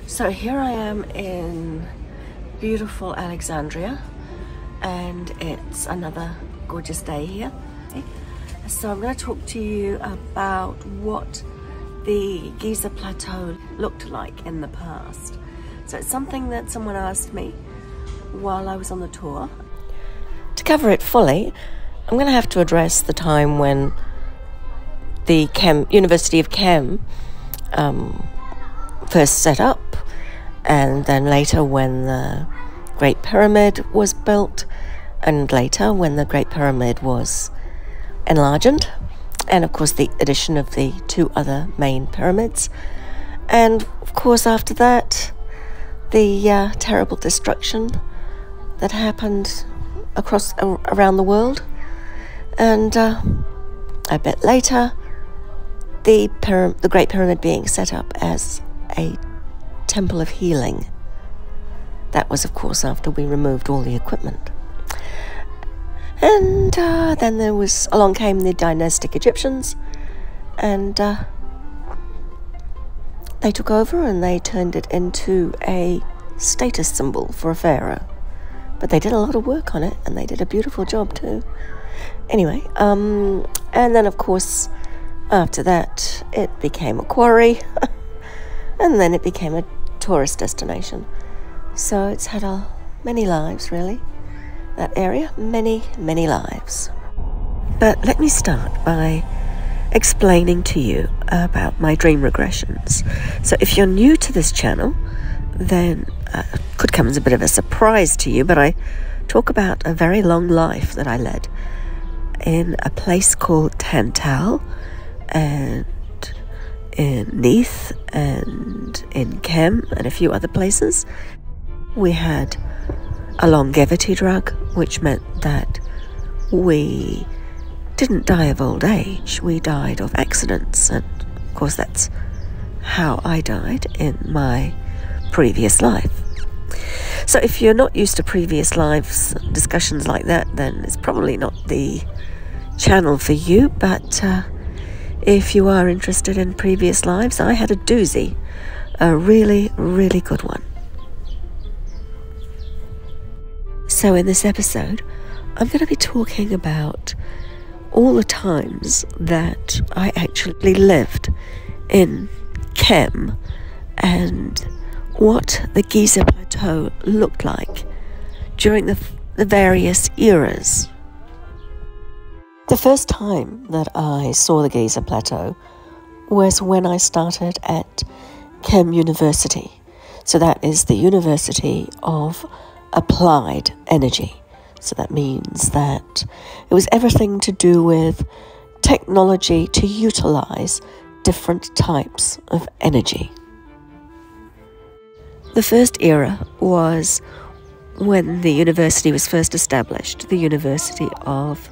So here I am in beautiful Alexandria, and it's another gorgeous day here. So I'm going to talk to you about what the Giza Plateau looked like in the past. So it's something that someone asked me while I was on the tour. To cover it fully, I'm going to have to address the time when the University of Chem first set up, and then later when the Great Pyramid was built, and later when the Great Pyramid was enlarged, and of course the addition of the two other main pyramids, and of course after that the terrible destruction that happened around the world, and a bit later the Great Pyramid being set up as a temple of healing. That was of course after we removed all the equipment. And then along came the dynastic Egyptians, and they took over and they turned it into a status symbol for a pharaoh. But they did a lot of work on it, and they did a beautiful job too. Anyway, and then of course after that it became a quarry, and then it became a tourist destination. So it's had many lives, really. That area, many lives. But let me start by explaining to you about my dream regressions. So if you're new to this channel, then it could come as a bit of a surprise to you, but I talk about a very long life that I led in a place called Tantal, and in Neath, and in Chem, and a few other places. We had a longevity drug, which meant that we didn't die of old age, we died of accidents, and of course that's how I died in my previous life. So if you're not used to previous lives discussions like that, then it's probably not the channel for you, but if you are interested in previous lives, I had a doozy, a really good one. So in this episode, I'm going to be talking about all the times that I actually lived in Chem, and what the Giza Plateau looked like during the various eras. The first time that I saw the Giza Plateau was when I started at Chem University. So that is the University of Applied Energy. So that means that it was everything to do with technology to utilize different types of energy. The first era was when the university was first established, the University of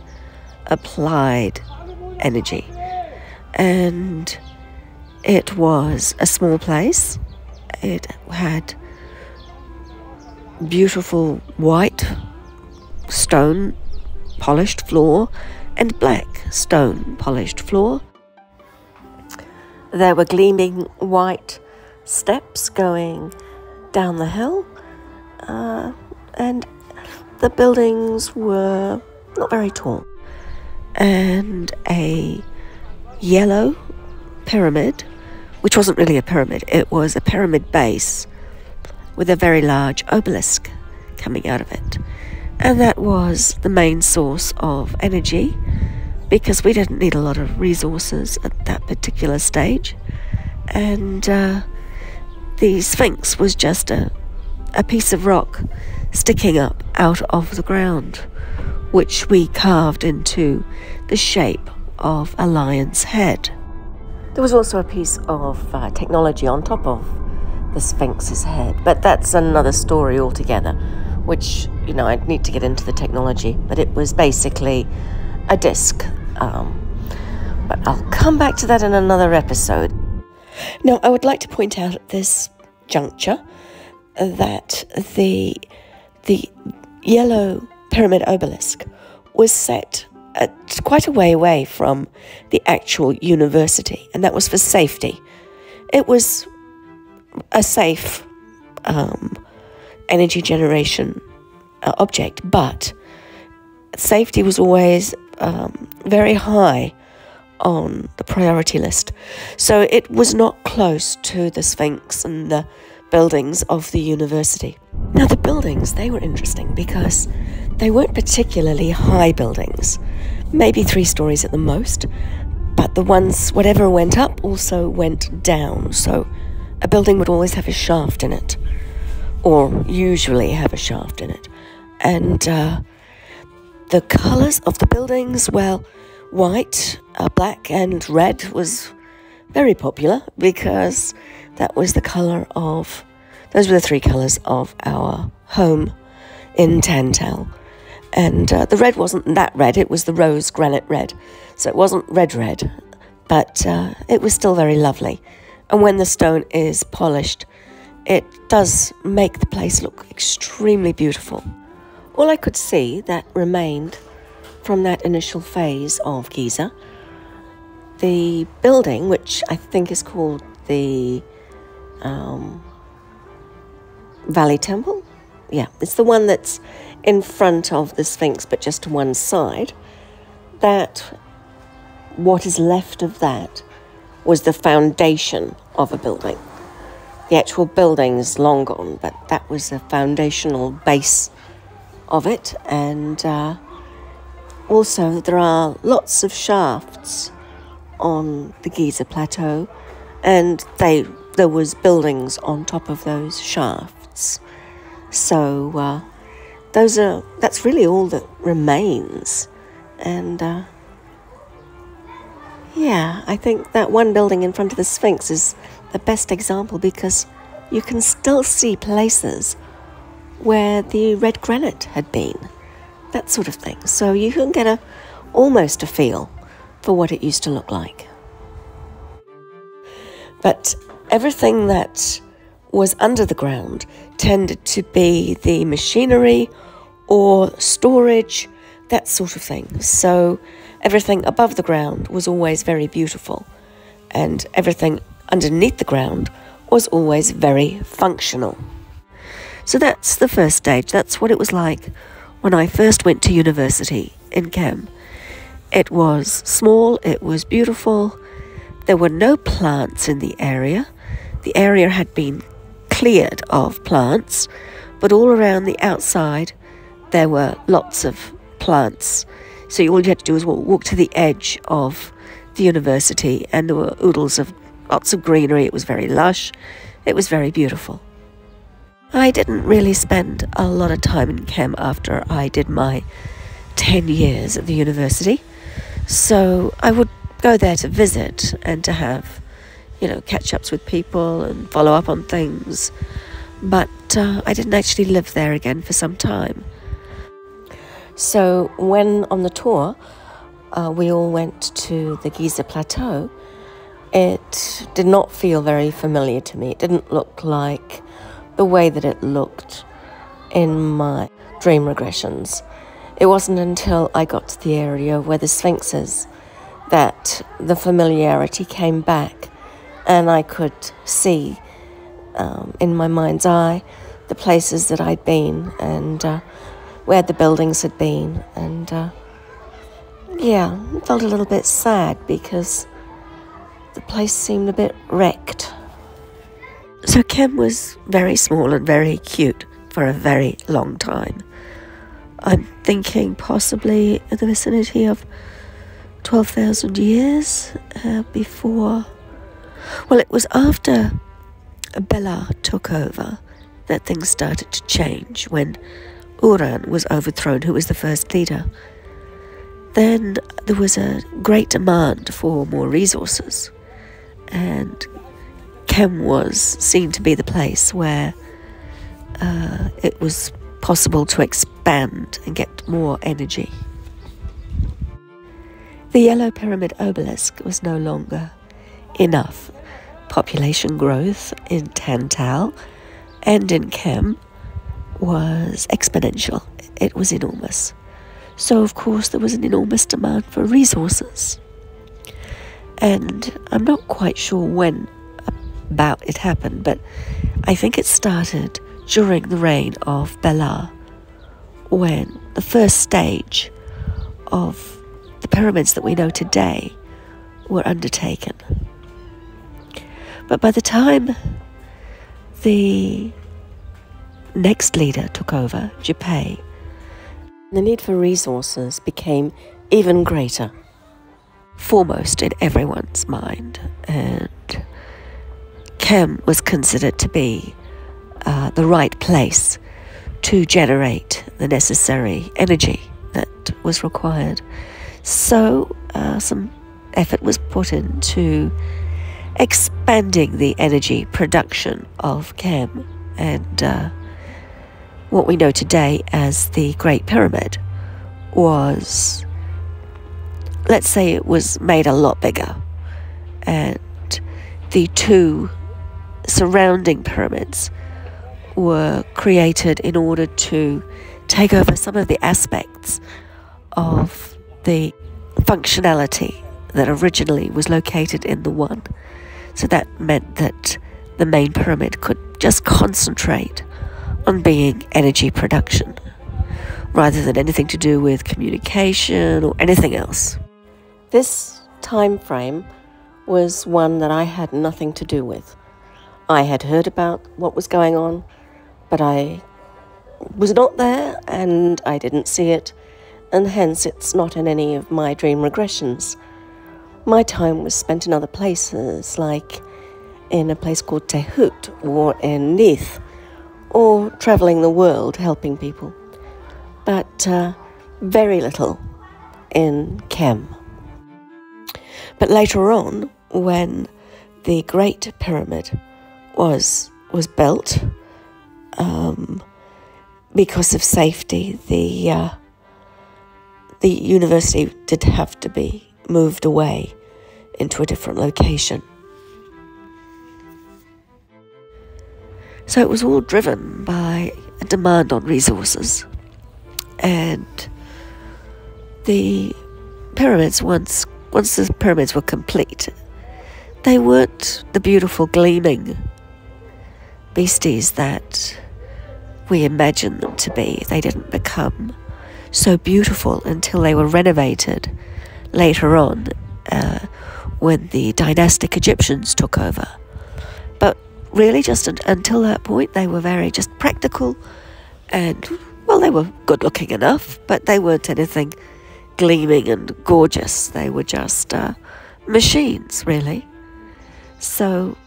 Applied Energy, and it was a small place. It had beautiful white stone polished floor and black stone polished floor. There were gleaming white steps going down the hill, and the buildings were not very tall, and a yellow pyramid, which wasn't really a pyramid, it was a pyramid base with a very large obelisk coming out of it. And that was the main source of energy, because we didn't need a lot of resources at that particular stage. And the Sphinx was just a piece of rock sticking up out of the ground, which we carved into the shape of a lion's head. There was also a piece of technology on top of the Sphinx's head, but that's another story altogether, which, I'd need to get into the technology, but it was basically a disc. But I'll come back to that in another episode. Now, I would like to point out at this juncture that the yellow pyramid obelisk was set at quite a way away from the actual university, and that was for safety. It was a safe energy generation object, but safety was always very high on the priority list. So it was not close to the Sphinx and the buildings of the university. Now the buildings, they were interesting because they weren't particularly high buildings, maybe 3 stories at the most, but the ones, whatever went up also went down. So a building would always have a shaft in it, or usually have a shaft in it. And the colours of the buildings, well, white, black and red was very popular because that was the colour of, those were the 3 colours of our home in Tantal. And the red wasn't that red, it was the rose granite red. So it wasn't red, but it was still very lovely. And when the stone is polished, it does make the place look extremely beautiful. All I could see that remained from that initial phase of Giza, the building, which I think is called the Valley Temple. Yeah, it's the one that's in front of the Sphinx, but just to one side. That, what is left of that, was the foundation of a building. The actual building's long gone, but that was the foundational base of it. And also there are lots of shafts on the Giza Plateau, and there was buildings on top of those shafts. So that's really all that remains. And yeah, I think that one building in front of the Sphinx is the best example because you can still see places where the red granite had been, that sort of thing. So you can get almost a feel for what it used to look like. But everything that was under the ground tended to be the machinery or storage, that sort of thing. So everything above the ground was always very beautiful, and everything underneath the ground was always very functional. So that's the first stage. That's what it was like when I first went to university in Chem. It was small, it was beautiful. There were no plants in the area. The area had been cleared of plants, but all around the outside there were lots of plants. So all you had to do was walk to the edge of the university, and there were oodles of lots of greenery. It was very lush. It was very beautiful. I didn't really spend a lot of time in Chem after I did my 10 years at the university. So I would go there to visit and to have, catch-ups with people and follow up on things. But I didn't actually live there again for some time. So when on the tour, we all went to the Giza Plateau, it did not feel very familiar to me. It didn't look like the way that it looked in my dream regressions. It wasn't until I got to the area where the Sphinx is that the familiarity came back, and I could see in my mind's eye the places that I'd been and where the buildings had been. And yeah, I felt a little bit sad because the place seemed a bit wrecked. So Chem was very small and very cute for a very long time. I'm thinking possibly in the vicinity of 12,000 years before. Well, it was after Bella took over that things started to change, when Uran was overthrown, who was the first leader. Then there was a great demand for more resources, and Chem was seen to be the place where it was possible to expand and get more energy. The yellow pyramid obelisk was no longer enough. Population growth in Tantal and in Chem was exponential. It was enormous. So of course there was an enormous demand for resources. And I'm not quite sure when a about it happened, but I think it started during the reign of Bela, when the first stage of the pyramids that we know today were undertaken. But by the time the next leader took over, Jipe, the need for resources became even greater, foremost in everyone's mind, and Kem was considered to be the right place to generate the necessary energy that was required. So some effort was put into expanding the energy production of Kem, and what we know today as the Great Pyramid was, let's say, it was made a lot bigger, and the two surrounding pyramids were created in order to take over some of the aspects of the functionality that originally was located in the one. So that meant that the main pyramid could just concentrate on being energy production, rather than anything to do with communication or anything else. This time frame was one that I had nothing to do with. I had heard about what was going on, but I was not there and I didn't see it, and hence it's not in any of my dream regressions. My time was spent in other places, like in a place called Tehut or in Neath, or travelling the world helping people, but very little in Kem. But later on, when the Great Pyramid was built, because of safety, the university did have to be moved away into a different location. So it was all driven by a demand on resources, and the pyramids, once the pyramids were complete, they weren't the beautiful gleaming beasties that we imagined them to be. They didn't become so beautiful until they were renovated later on, when the dynastic Egyptians took over. But really, just until that point, they were very just practical, and, well, they were good looking enough, but they weren't anything gleaming and gorgeous. They were just machines, really. So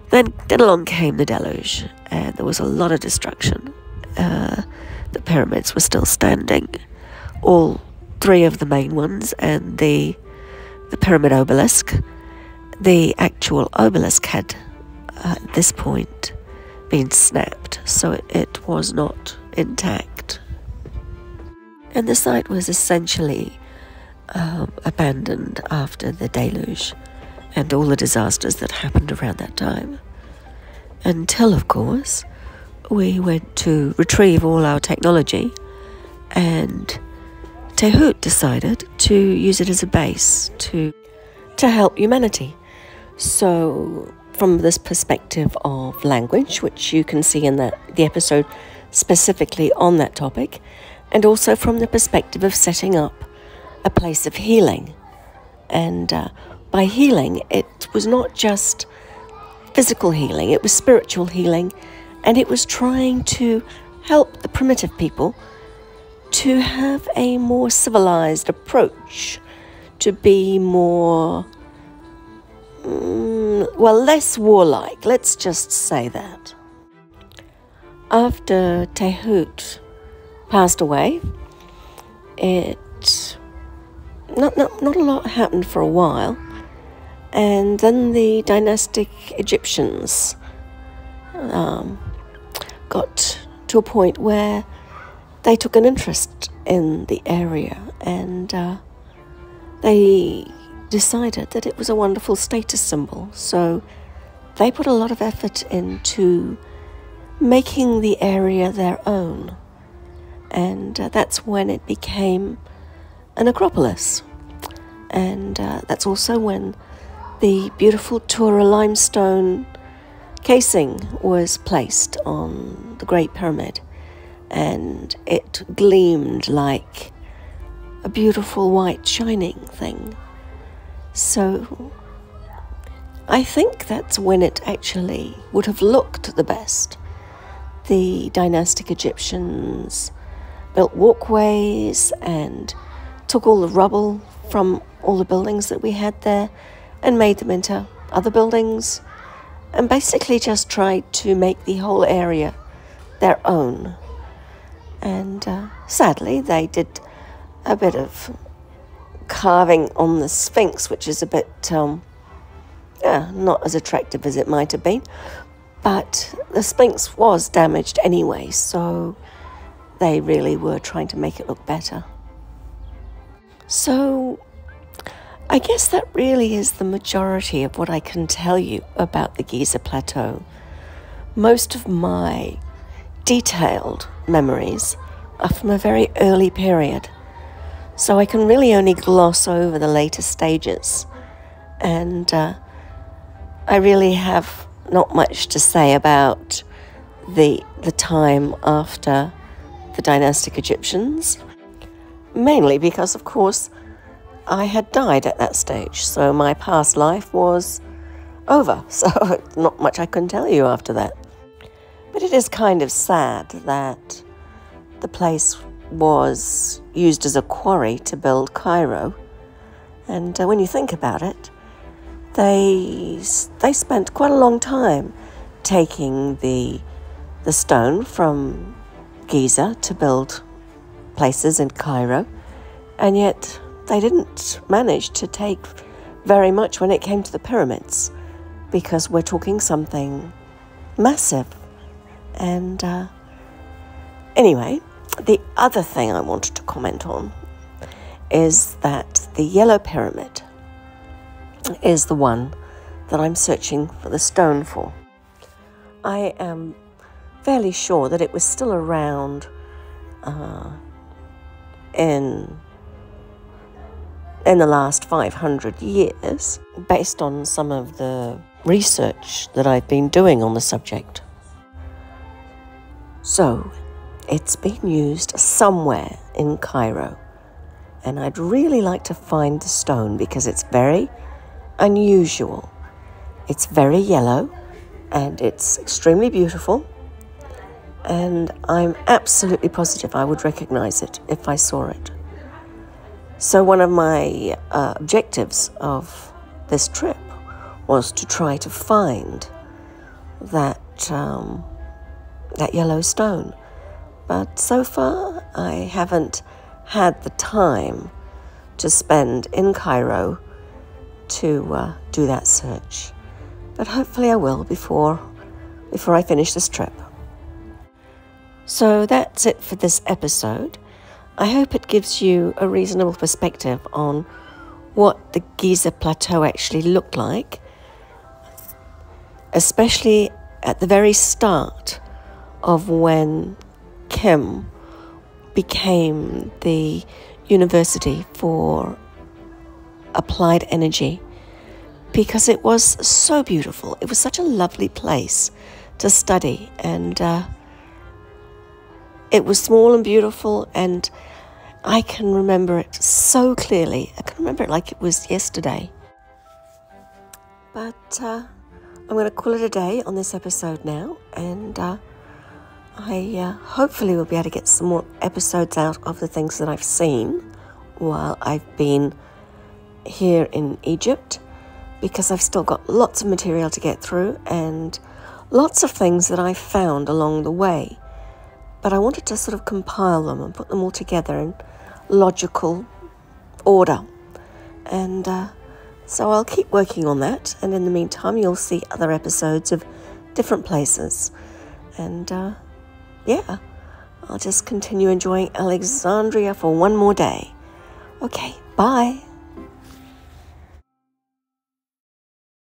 then along came the deluge, and there was a lot of destruction. The pyramids were still standing, all three of the main ones, and the pyramid obelisk. The actual obelisk had, at this point, been snapped, so it was not intact. And the site was essentially abandoned after the deluge and all the disasters that happened around that time. Until, of course, we went to retrieve all our technology, and Tehut decided to use it as a base to help humanity. So from this perspective of language, which you can see in the episode specifically on that topic, and also from the perspective of setting up a place of healing. And by healing, it was not just physical healing, it was spiritual healing, and it was trying to help the primitive people to have a more civilized approach, to be more, less warlike, let's just say that. After Tehut passed away, not a lot happened for a while, and then the dynastic Egyptians got to a point where they took an interest in the area, and they decided that it was a wonderful status symbol. So they put a lot of effort into making the area their own, and that's when it became an acropolis. And that's also when the beautiful Tura limestone casing was placed on the Great Pyramid, and it gleamed like a beautiful white shining thing. So I think that's when it actually would have looked the best. The dynastic Egyptians built walkways and took all the rubble from all the buildings that we had there and made them into other buildings, and basically just tried to make the whole area their own. And sadly, they did a bit of carving on the Sphinx, which is a bit not as attractive as it might have been. But the Sphinx was damaged anyway, so they really were trying to make it look better. So I guess that really is the majority of what I can tell you about the Giza Plateau. Most of my detailed memories are from a very early period, so I can really only gloss over the later stages, and I really have not much to say about the time after the dynastic Egyptians, mainly because, of course, I had died at that stage, so my past life was over, so not much I can tell you after that. But it is kind of sad that the place was used as a quarry to build Cairo, and when you think about it, they spent quite a long time taking the stone from Giza to build places in Cairo, and yet they didn't manage to take very much when it came to the pyramids, because we're talking something massive. And anyway, the other thing I wanted to comment on is that the yellow pyramid is the one that I'm searching for the stone for. I am fairly sure that it was still around in the last 500 years, based on some of the research that I've been doing on the subject. So, it's been used somewhere in Cairo, and I'd really like to find the stone because it's very unusual. It's very yellow, and it's extremely beautiful, and I'm absolutely positive I would recognize it if I saw it. So one of my objectives of this trip was to try to find that yellow stone. But so far, I haven't had the time to spend in Cairo to do that search. But hopefully I will before I finish this trip. So that's it for this episode. I hope it gives you a reasonable perspective on what the Giza Plateau actually looked like, especially at the very start of when Kim became the University for Applied Energy, because it was so beautiful. It was such a lovely place to study, and it was small and beautiful, and I can remember it so clearly. I can remember it like it was yesterday. But I'm going to call it a day on this episode now, and I hopefully will be able to get some more episodes out of the things that I've seen while I've been here in Egypt, because I've still got lots of material to get through and lots of things that I've found along the way. But I wanted to sort of compile them and put them all together in logical order. And so I'll keep working on that. And in the meantime, you'll see other episodes of different places. And yeah, I'll just continue enjoying Alexandria for one more day. Okay, bye.